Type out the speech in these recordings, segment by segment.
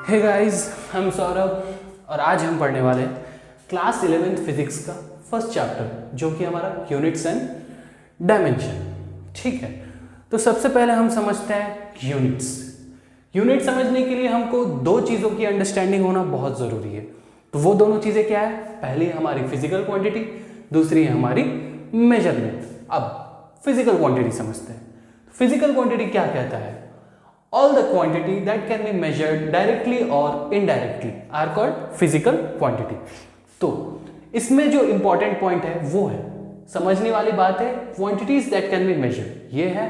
Hey guys, हम सौरभ और आज हम पढ़ने वाले हैं क्लास 11th फिजिक्स का फर्स्ट चैप्टर जो कि हमारा यूनिट्स एंड डायमेंशन। ठीक है, तो सबसे पहले हम समझते हैं यूनिट्स। यूनिट समझने के लिए हमको दो चीज़ों की अंडरस्टैंडिंग होना बहुत ज़रूरी है। तो वो दोनों चीज़ें क्या है? पहली हमारी फिजिकल क्वांटिटी, दूसरी है हमारी मेजरमेंट। अब फिजिकल क्वांटिटी समझते हैं। फिजिकल क्वांटिटी क्या कहता है? All the quantity that can be measured directly or indirectly are called physical quantity। तो इसमें जो important point है वो है, समझने वाली बात है, quantities that can be measured ये है,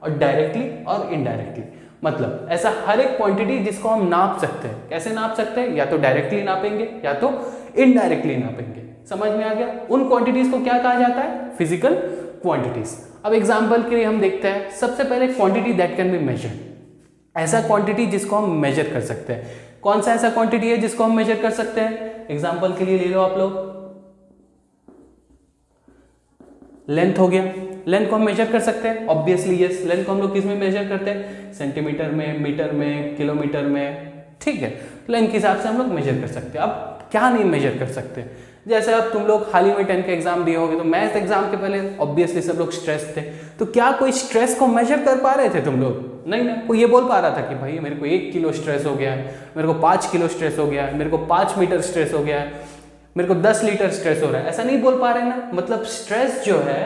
और directly और indirectly मतलब ऐसा हर एक क्वांटिटी जिसको हम नाप सकते हैं। कैसे नाप सकते हैं? या तो डायरेक्टली नापेंगे या तो इनडायरेक्टली नापेंगे। समझ में आ गया? उन क्वांटिटीज को क्या कहा जाता है? Physical quantities. अब एग्जांपल के लिए हम देखते हैं, सबसे पहले quantity that can be measured, ऐसा क्वांटिटी जिसको हम मेजर कर सकते हैं। कौन सा ऐसा क्वांटिटी है जिसको हम मेजर कर सकते हैं? एग्जांपल के लिए ले लो आप लोग, लेंथ हो गया। लेंथ को हम मेजर कर सकते हैं, ऑब्वियसली यस। लेंथ को हम लोग किस में मेजर करते हैं? सेंटीमीटर में, मीटर में, किलोमीटर में। ठीक है, लेंथ के हिसाब से हम लोग मेजर कर सकते हैं। अब क्या नहीं मेजर कर सकते? जैसे अब तुम लोग हाल ही में 10 का एग्जाम दिए होगे, तो मैथ एग्जाम के पहले ऑब्वियसली सब लोग स्ट्रेस थे। तो क्या कोई स्ट्रेस को मेजर कर पा रहे थे तुम लोग? नहीं ना। कोई ये बोल पा रहा था कि भाई मेरे को 1 किलो स्ट्रेस हो गया है, मेरे को 5 किलो स्ट्रेस हो गया है, मेरे को 5 मीटर स्ट्रेस हो गया है, मेरे को 10 लीटर स्ट्रेस हो रहा है? ऐसा नहीं बोल पा रहे ना। मतलब स्ट्रेस जो है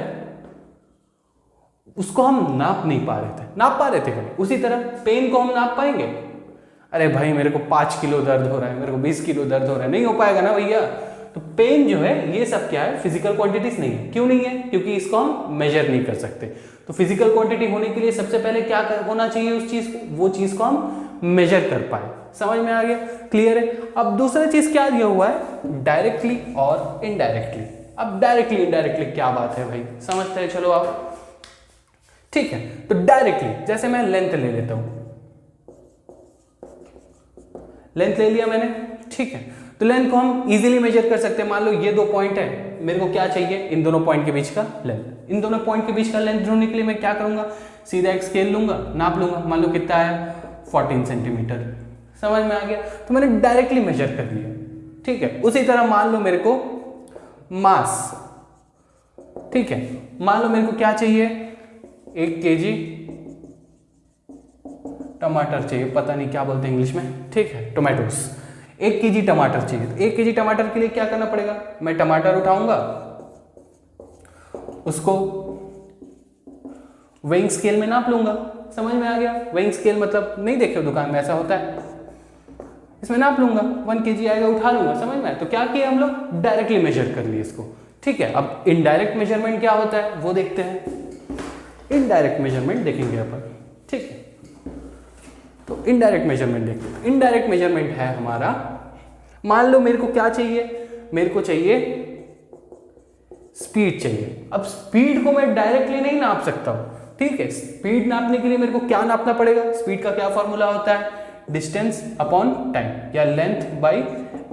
उसको हम नाप नहीं पा रहे थे, नाप पा रहे थे कभी। उसी तरह पेन को हम नाप पाएंगे? अरे भाई मेरे को 5 किलो दर्द हो रहा है, मेरे को 20 किलो दर्द हो रहा है, नहीं हो पाएगा ना भैया। तो पेन जो है ये सब क्या है? फिजिकल क्वांटिटीज नहीं है। क्यों नहीं है? क्योंकि इसको हम मेजर नहीं कर सकते। तो फिजिकल क्वांटिटी होने के लिए सबसे पहले क्या होना चाहिए? उस चीज को, वो चीज को हम मेजर कर पाए। समझ में आ गया? क्लियर है? अब दूसरा चीज क्या दिया हुआ है? डायरेक्टली और इनडायरेक्टली। अब डायरेक्टली इनडायरेक्टली क्या बात है भाई? समझते हैं, चलो आप। ठीक है, तो डायरेक्टली जैसे मैं लेंथ ले लेता हूं, लेंथ ले लिया मैंने। ठीक है, तो लेंथ को हम इजीली मेजर कर सकते हैं। मान लो ये दो पॉइंट है, मेरे को क्या चाहिए? इन दोनों पॉइंट के बीच का लेंथ। इन दोनों पॉइंट के बीच का लेंथ ढूंढने के लिए मैं क्या करूंगा? सीधा एक स्केल लूंगा, नाप लूंगा। मान लो कितना है? 14 सेंटीमीटर। समझ में आ गया? तो मैंने डायरेक्टली मेजर कर लिया। ठीक है, उसी तरह मान लो मेरे को मास, ठीक है, मान लो मेरे को क्या चाहिए? 1 kg टमाटर चाहिए, पता नहीं क्या बोलते हैं इंग्लिश में। ठीक है, टोमेटोस। 1 kg टमाटर चाहिए। तो 1 kg टमाटर के लिए क्या करना पड़ेगा? मैं टमाटर उठाऊंगा, उसको वेइंग स्केल में नाप लूंगा। समझ में आ गया? वेइंग स्केल मतलब नहीं देखे हो दुकान में, ऐसा होता है, इसमें नाप लूंगा। 1 kg आएगा, उठा लूंगा। समझ में? तो क्या किया हम लोग? डायरेक्टली मेजर कर लिए इसको। ठीक है, अब इनडायरेक्ट मेजरमेंट क्या होता है वो देखते हैं। इनडायरेक्ट मेजरमेंट देखेंगे अपन। ठीक है, तो इनडायरेक्ट मेजरमेंट देखते हैं। इनडायरेक्ट मेजरमेंट है हमारा, मान लो मेरे को क्या चाहिए? मेरे को चाहिए स्पीड चाहिए। अब स्पीड को मैं डायरेक्टली नहीं नाप सकता हूं। ठीक है, स्पीड नापने के लिए मेरे को क्या नापना पड़ेगा? स्पीड का क्या फॉर्मूला होता है? डिस्टेंस अपॉन टाइम या लेंथ बाई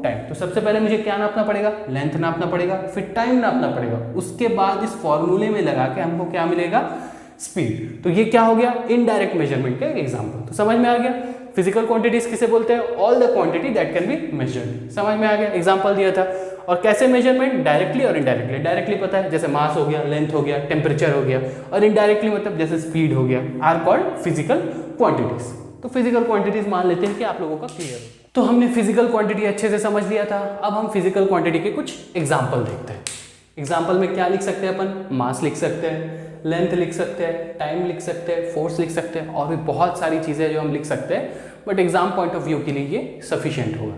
टाइम। तो सबसे पहले मुझे क्या नापना पड़ेगा? लेंथ नापना पड़ेगा, फिर टाइम नापना पड़ेगा। उसके बाद इस फॉर्मूले में लगा के हमको क्या मिलेगा? स्पीड। तो ये क्या हो गया? इनडायरेक्ट मेजरमेंट का एक एग्जांपल। तो समझ में आ गया? फिजिकल क्वांटिटीज किसे बोलते हैं? All the quantity that can be measured. समझ में आ गया? एग्जांपल दिया था। और कैसे मेजरमेंट? डायरेक्टली और इनडायरेक्टली। डायरेक्टली पता है, जैसे मास हो गया, लेंथ हो गया, टेम्परेचर हो गया, और इनडायरेक्टली मतलब जैसे स्पीड हो गया, आर कॉल्ड फिजिकल क्वांटिटीज। तो फिजिकल क्वांटिटीज मान लेते हैं कि आप लोगों का क्लियर हो। तो हमने फिजिकल क्वांटिटी अच्छे से समझ लिया था। अब हम फिजिकल क्वांटिटी के कुछ एग्जाम्पल देखते हैं। एग्जाम्पल में क्या लिख सकते हैं अपन? मास लिख सकते हैं, लेंथ लिख सकते हैं, टाइम लिख सकते हैं, फोर्स लिख सकते हैं, और भी बहुत सारी चीज़ें जो हम लिख सकते हैं, but exam point of view के लिए ये सफिशिएंट होगा।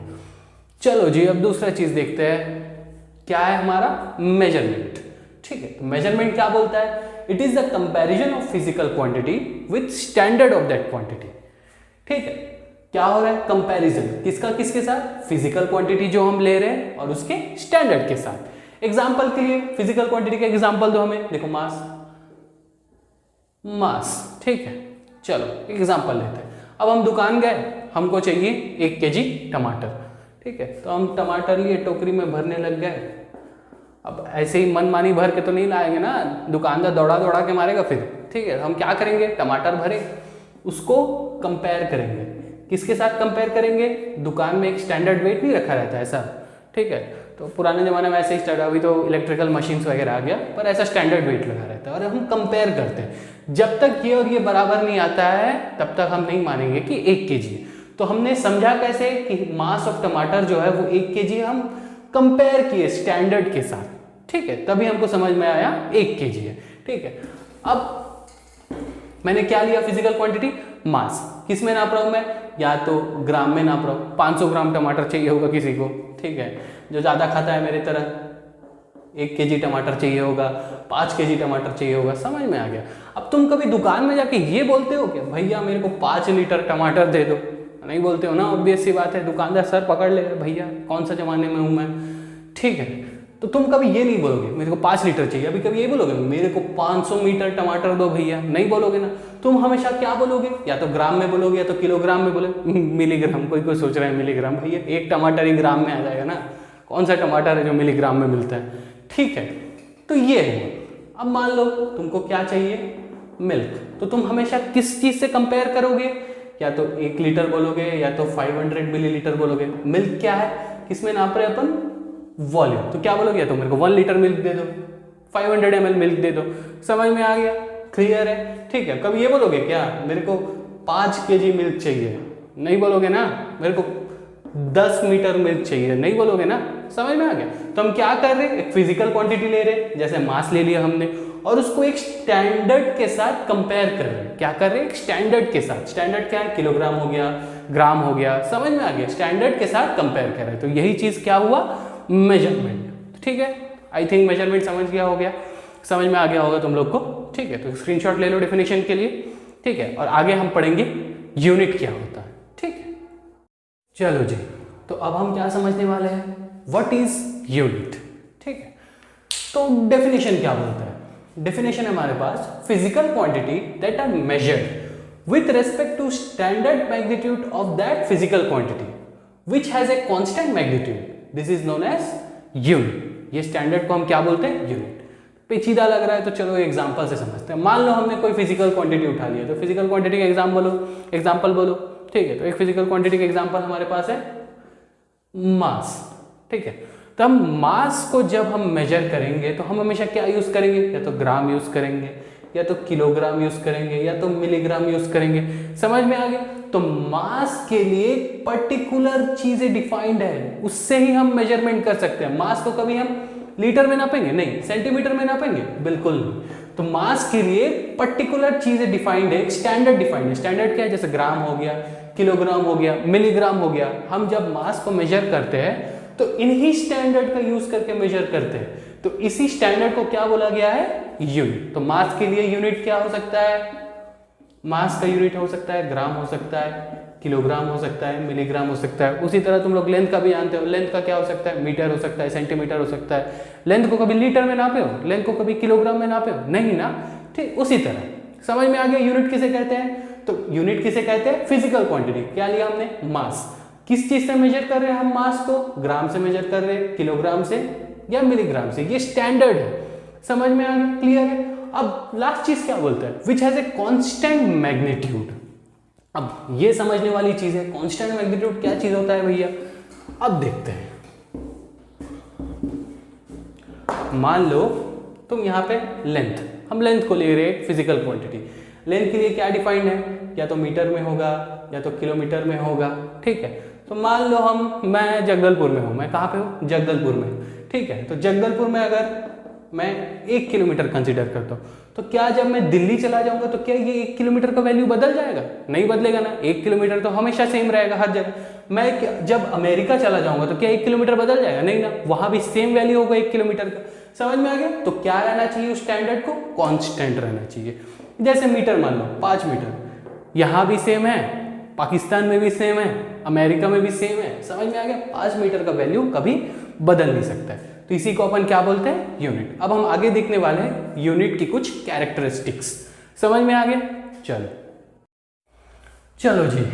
चलो जी, अब दूसरा चीज़ देखते हैं, क्या है हमारा? मेजरमेंट। ठीक है, तो मेजरमेंट क्या बोलता है? It is the comparison of physical quantity with standard of that quantity. ठीक है, क्या हो रहा है? कंपैरिजन किसका किसके साथ? फिजिकल क्वांटिटी जो हम ले रहे हैं और उसके स्टैंडर्ड के साथ। एग्जाम्पल के लिए फिजिकल क्वांटिटी का एग्जाम्पल दो हमें। देखो मास, मास। ठीक है, चलो एग्जाम्पल लेते हैं। अब हम दुकान गए, हमको चाहिए 1 kg टमाटर। ठीक है, तो हम टमाटर लिए, टोकरी में भरने लग गए। अब ऐसे ही मन मानी भर के तो नहीं लाएंगे ना, दुकानदार दौड़ा दौड़ा के मारेगा फिर। ठीक है, हम क्या करेंगे? टमाटर भरे, उसको कंपेयर करेंगे किसके साथ कंपेयर करेंगे? दुकान में एक स्टैंडर्ड वेट नहीं रखा रहता ऐसा, ठीक है, तो पुराने ज़माने में ऐसे ही स्टैंडर्ड, अभी तो इलेक्ट्रिकल मशीन्स वगैरह आ गया, पर ऐसा स्टैंडर्ड वेट लगा रहता है और हम कंपेयर करते हैं। जब तक ये और ये बराबर नहीं आता है तब तक हम नहीं मानेंगे कि 1 kg। तो हमने समझा कैसे कि मास ऑफ टमाटर जो है वो 1 kg, हम कंपेयर किए स्टैंडर्ड के साथ, ठीक है, तभी हमको समझ में आया 1 kg है, ठीक है। अब मैंने क्या लिया? फिजिकल क्वांटिटी, मास। किस में नाप रहा हूं मैं? या तो ग्राम में नाप रहा हूं। 500 ग्राम टमाटर चाहिए होगा किसी को, ठीक है, जो ज़्यादा खाता है मेरी तरह, 1 kg टमाटर चाहिए होगा, 5 kg टमाटर चाहिए होगा, समझ में आ गया। अब तुम कभी दुकान में जाके ये बोलते हो क्या भैया मेरे को 5 लीटर टमाटर दे दो? नहीं बोलते हो ना, ऑब्वियस सी बात है, दुकानदार सर पकड़ लेगा, भैया कौन सा जमाने में हूँ मैं, ठीक है। तो तुम कभी ये नहीं बोलोगे मेरे को 5 लीटर चाहिए, अभी कभी ये बोलोगे मेरे को 500 मीटर टमाटर दो भैया, नहीं बोलोगे ना। तुम हमेशा क्या बोलोगे? या तो ग्राम में बोलोगे या तो किलोग्राम में बोलोगे। मिलीग्राम, कोई सोच रहा है मिलीग्राम, भैया एक टमाटर ही ग्राम में आ जाएगा ना, कौन सा टमाटर है जो मिलीग्राम में मिलता है, ठीक है। तो ये है। अब मान लो तुमको क्या चाहिए? मिल्क। तो तुम हमेशा किस चीज से कंपेयर करोगे? या तो 1 लीटर बोलोगे या तो 500 मिलीलीटर बोलोगे। मिल्क क्या है? किसमें नाप रहे अपन? वॉल्यूम। तो क्या बोलोगे? या तो मेरे को 1 लीटर मिल्क दे दो, 500 ml मिल्क दे दो। समझ में आ गया? क्लियर है, ठीक है। कभी ये बोलोगे क्या मेरे को 5 kg मिल्क चाहिए? नहीं बोलोगे ना। मेरे को 10 मीटर मिल्क चाहिए, नहीं बोलोगे ना। समझ में आ गया? तो हम क्या कर रहे हैं? एक फिजिकल क्वांटिटी ले रहे हैं, जैसे मास ले लिया हमने, और उसको एक स्टैंडर्ड के साथ कंपेयर कर रहे हैं। क्या कर रहे हैं? एक स्टैंडर्ड के साथ। स्टैंडर्ड क्या है? किलोग्राम हो गया, ग्राम हो गया, समझ में आ गया। स्टैंडर्ड के साथ कंपेयर कर रहे हैं, तो यही चीज क्या हुआ? मेजरमेंट, ठीक है। आई थिंक मेजरमेंट समझ गया हो गया, समझ में आ गया होगा तुम लोग को, ठीक है। तो स्क्रीनशॉट ले लो डेफिनेशन के लिए, ठीक है। और आगे हम पढ़ेंगे यूनिट क्या होता है, ठीक है। चलो जी, तो अब हम क्या समझने वाले हैं? व्हाट इज यूनिट, ठीक है। तो डेफिनेशन क्या बोलता है? डेफिनेशन हमारे पास physical quantity that are measured with respect to standard magnitude of that physical quantity which has a constant magnitude, this is known as unit. ये स्टैंडर्ड को हम क्या बोलते हैं? यूनिट। पेचीदा लग रहा है तो चलो एग्जांपल से समझते हैं। मान लो हमने कोई फिजिकल क्वांटिटी उठा लिया, तो फिजिकल क्वांटिटी का एग्जांपल बोलो, ठीक है। तो एक फिजिकल क्वांटिटी का एग्जांपल हमारे पास है मास, ठीक है। तो हम मास को जब हम मेजर करेंगे तो हम हमेशा क्या यूज करेंगे? या तो ग्राम यूज करेंगे, या तो किलोग्राम यूज करेंगे, या तो मिलीग्राम यूज करेंगे। समझ में आ गया? तो मास के लिए पर्टिकुलर चीजें डिफाइंड है, उससे ही हम मेजरमेंट कर सकते हैं। मास को कभी हम लीटर में नापेंगे नहीं, सेंटीमीटर में नापेंगे बिल्कुल नहीं। तो मास के लिए पर्टिकुलर चीजें डिफाइंड है, स्टैंडर्ड डिफाइंड है। स्टैंडर्ड क्या है? जैसे ग्राम हो गया, किलोग्राम हो गया, मिलीग्राम हो गया। हम जब मास को मेजर करते हैं तो इन्हीं स्टैंडर्ड का यूज करके मेजर करते हैं। तो इसी स्टैंडर्ड को क्या बोला गया है? यूनिट। तो मास के लिए यूनिट क्या हो सकता है? मास का यूनिट हो सकता है ग्राम, हो सकता है किलोग्राम, हो सकता है मिलीग्राम, हो सकता है। उसी तरह तुम लोग लेंथ का भी जानते हो, लेंथ का क्या हो सकता है? मीटर हो सकता है, सेंटीमीटर हो सकता है। लेंथ को कभी लीटर में नापे हो? लेंथ को कभी किलोग्राम में नापे हो? नहीं ना, ठीक। उसी तरह समझ में आ गया यूनिट किसे कहते हैं? तो यूनिट किसे कहते हैं? Physical quantity. क्या लिया हमने? मास। किस चीज से मेजर कर रहे हैं हम मास को? ग्राम से मेजर कर रहे हैं, किलोग्राम से या मिलीग्राम से। ये स्टैंडर्ड है, समझ में आ गया? क्लियर है? अब लास्ट चीज क्या बोलता है? विच हैज ए कांस्टेंट मैग्नीट्यूड। अब ये समझने वाली चीज है, कांस्टेंट मैग्नीट्यूड क्या चीज होता है भैया? अब देखते हैं। मान लो तुम यहाँ पे लेंथ, हम लेंथ को ले रहे हैं फिजिकल क्वांटिटी। लेंथ के लिए क्या डिफाइंड है? या तो मीटर में होगा या तो किलोमीटर में होगा, ठीक है। तो मान लो मैं जगदलपुर में हूँ। मैं कहाँ पे हूँ? जगदलपुर में, ठीक है। तो जगदलपुर में अगर मैं 1 किलोमीटर कंसीडर करता हूँ, तो क्या जब मैं दिल्ली चला जाऊंगा तो क्या ये 1 किलोमीटर का वैल्यू बदल जाएगा? नहीं बदलेगा ना। 1 किलोमीटर तो हमेशा सेम रहेगा हर जगह। मैं जब अमेरिका चला जाऊंगा तो क्या 1 किलोमीटर बदल जाएगा? नहीं ना, वहां भी सेम वैल्यू होगा 1 किलोमीटर का। समझ में आ गया? तो क्या रहना चाहिए उस स्टैंडर्ड को? कांस्टेंट रहना चाहिए। जैसे मीटर मान लो 5 मीटर, यहां भी सेम है, पाकिस्तान में भी सेम है, अमेरिका में भी सेम है। समझ में आ गया? 5 मीटर का वैल्यू कभी बदल नहीं सकता है। तो इसी को अपन क्या बोलते हैं? यूनिट। अब हम आगे देखने वाले हैं यूनिट की कुछ कैरेक्टरिस्टिक्स। समझ में आ गया? चलो जी,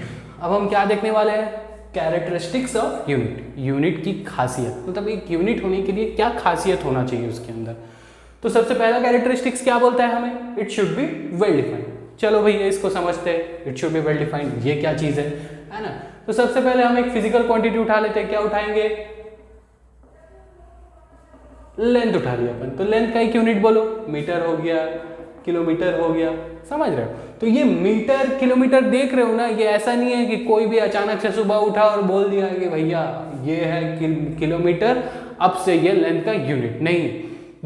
अब हम क्या देखने वाले हैं? Characteristics of unit. यूनिट की खासियत, मतलब एक यूनिट होने के लिए क्या खासियत होना चाहिए उसके अंदर। तो सबसे पहला कैरेक्टरिस्टिक्स क्या बोलता है हमें? It should be well defined. चलो भैया इसको समझते हैं। It should be well defined, ये क्या चीज है? है ना। तो सबसे पहले हम एक फिजिकल क्वांटिटी उठा लेते हैं, क्या उठाएंगे, लेंथ उठा लिया अपन। तो लेंथ का एक यूनिट बोलो, मीटर हो गया, किलोमीटर हो गया, समझ रहे हो। तो ये मीटर किलोमीटर देख रहे हो ना, ये ऐसा नहीं है कि कोई भी अचानक से सुबह उठा और बोल दिया कि भैया ये है किलोमीटर, अब से ये लेंथ का यूनिट नहीं,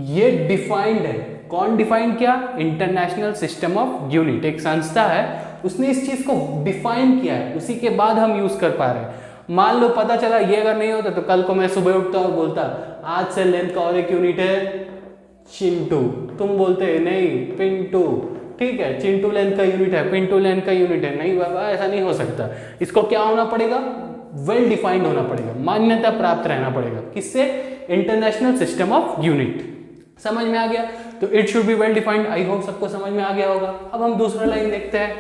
ये डिफाइंड है। कौन डिफाइंड किया, इंटरनेशनल सिस्टम ऑफ यूनिट, एक संस्था है, उसने इस चीज को डिफाइन किया है, उसी के बाद हम यूज कर पा रहे हैं। मान लो पता चला ये अगर नहीं होता तो कल को मैं सुबह उठता और बोलता आज से लेंथ का और एक यूनिट है चिंटू, तुम बोलते नहीं पिंटू, ठीक है, चिंटू लेंथ का यूनिट है, पिंटू लेंथ का यूनिट है, नहीं बाबा ऐसा नहीं हो सकता। इसको क्या होना पड़ेगा, वेल डिफाइंड होना पड़ेगा, मान्यता प्राप्त रहना पड़ेगा, किससे, इंटरनेशनल सिस्टम ऑफ यूनिट। समझ में आ गया, तो it should be well defined, I hope सबको समझ में आ गया होगा। अब हम दूसरा लाइन देखते हैं,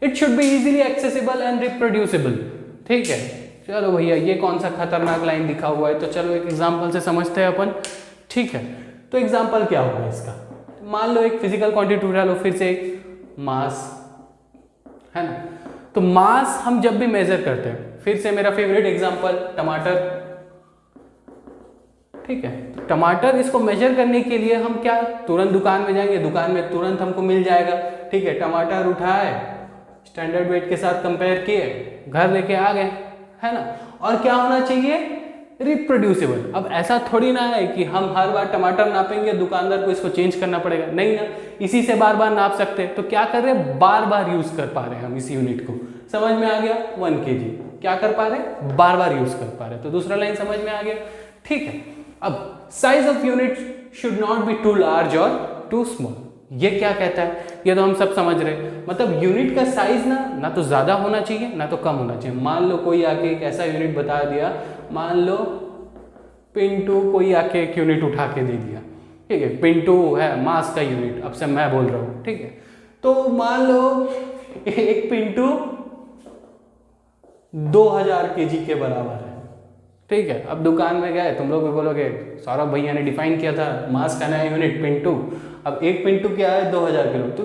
it should be easily accessible and reproducible, ठीक है। चलो भैया ये कौन सा खतरनाक लाइन लिखा हुआ है, तो चलो एक एग्जांपल से समझते हैं अपन, ठीक है। तो एग्जांपल क्या होगा इसका, मान लो एक फिजिकल क्वांटिटी उठा लो, फिर से एक मास है ना। तो मास हम जब भी मेजर करते हैं, फिर से मेरा फेवरेट एग्जांपल टमाटर, ठीक है। टमाटर इसको मेजर करने के लिए हम क्या, तुरंत दुकान में जाएंगे, दुकान में तुरंत हमको मिल जाएगा, ठीक है। टमाटर उठाए, स्टैंडर्ड वेट के साथ कंपेयर किए, घर लेके आ गए, है ना। और क्या होना चाहिए, रिप्रोड्यूसिबल। अब ऐसा थोड़ी ना है कि हम हर बार टमाटर नापेंगे, दुकानदार को इसको चेंज करना पड़ेगा, नहीं ना, इसी से बार बार नाप सकते हैं। तो क्या कर रहे हैं, बार बार यूज कर पा रहे हैं हम इस यूनिट को, समझ में आ गया। 1 kg क्या कर पा रहे हैं, बार बार यूज कर पा रहे हैं। तो दूसरा लाइन समझ में आ गया, ठीक है। अब size of unit should not be too large और टू स्मॉल, ये क्या कहता है, ये तो हम सब समझ रहे हैं। मतलब यूनिट का साइज ना तो ज्यादा होना चाहिए ना तो कम होना चाहिए। मान लो कोई आके एक ऐसा यूनिट बता दिया, मान लो पिंटू कोई आके एक यूनिट उठा के दे दिया, ठीक है, पिंटू है मास का यूनिट, अब से मैं बोल रहा हूं, ठीक है। तो मान लो एक पिंटू 2000 kg के बराबर है, ठीक है। अब दुकान में गए, तुम लोग भी बोलोगे सौरभ भैया ने डिफाइन किया था मास का नया यूनिट पिंटू, अब एक पिंटू क्या है 2000 किलो, तो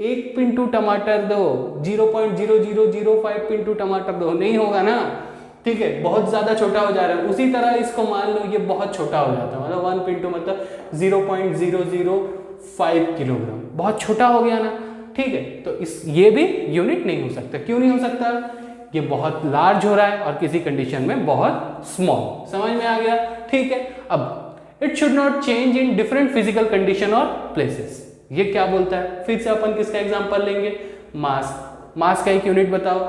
एक पिंटू टमाटर दो, 0.0005 पिंटू टमाटर दो, नहीं होगा ना, ठीक है, बहुत ज्यादा छोटा हो जा रहा है। उसी तरह इसको मान लो ये बहुत छोटा हो जाता है, मतलब 1 पिंटू मतलब 0.005 किलोग्राम, बहुत छोटा हो गया ना, ठीक है। तो इस ये भी यूनिट नहीं हो सकता, क्यों नहीं हो सकता, ये बहुत लार्ज हो रहा है और किसी कंडीशन में बहुत स्मॉल, समझ में आ गया, ठीक है। अब it should not change in different physical condition और प्लेसेस, ये क्या बोलता है, फिर से अपन किसका एग्जांपल लेंगे, मास, मास का एक यूनिट बताओ,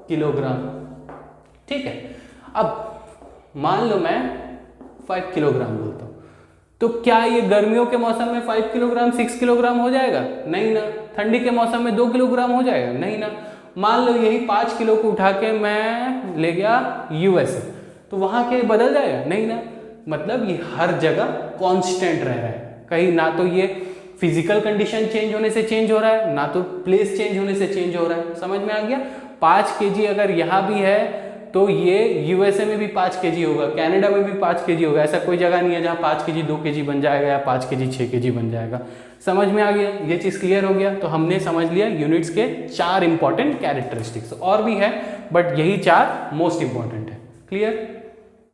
किलोग्राम, ठीक है। अब मान लो मैं 5 किलोग्राम बोलता हूं, तो क्या ये गर्मियों के मौसम में 5 किलोग्राम 6 किलोग्राम हो जाएगा, नहीं ना। ठंडी के मौसम में 2 किलोग्राम हो जाएगा, नहीं ना। मान लो यही 5 किलो को उठा के मैं ले गया यूएसए, तो वहां के बदल जाएगा, नहीं ना। मतलब ये हर जगह कांस्टेंट रह रहा है, कहीं ना तो ये फिजिकल कंडीशन चेंज होने से चेंज हो रहा है, ना तो प्लेस चेंज होने से चेंज हो रहा है, समझ में आ गया। 5 kg अगर यहाँ भी है तो ये यूएसए में भी 5 kg होगा, कनाडा में भी 5 kg होगा, ऐसा कोई जगह नहीं है जहाँ 5 kg 2 kg बन जाएगा या 5 kg 6 kg बन जाएगा, समझ में आ गया। ये चीज क्लियर हो गया, तो हमने समझ लिया यूनिट्स के 4 इंपॉर्टेंट कैरेक्टरिस्टिक्स, और भी है बट यही 4 मोस्ट इंपॉर्टेंट है, क्लियर।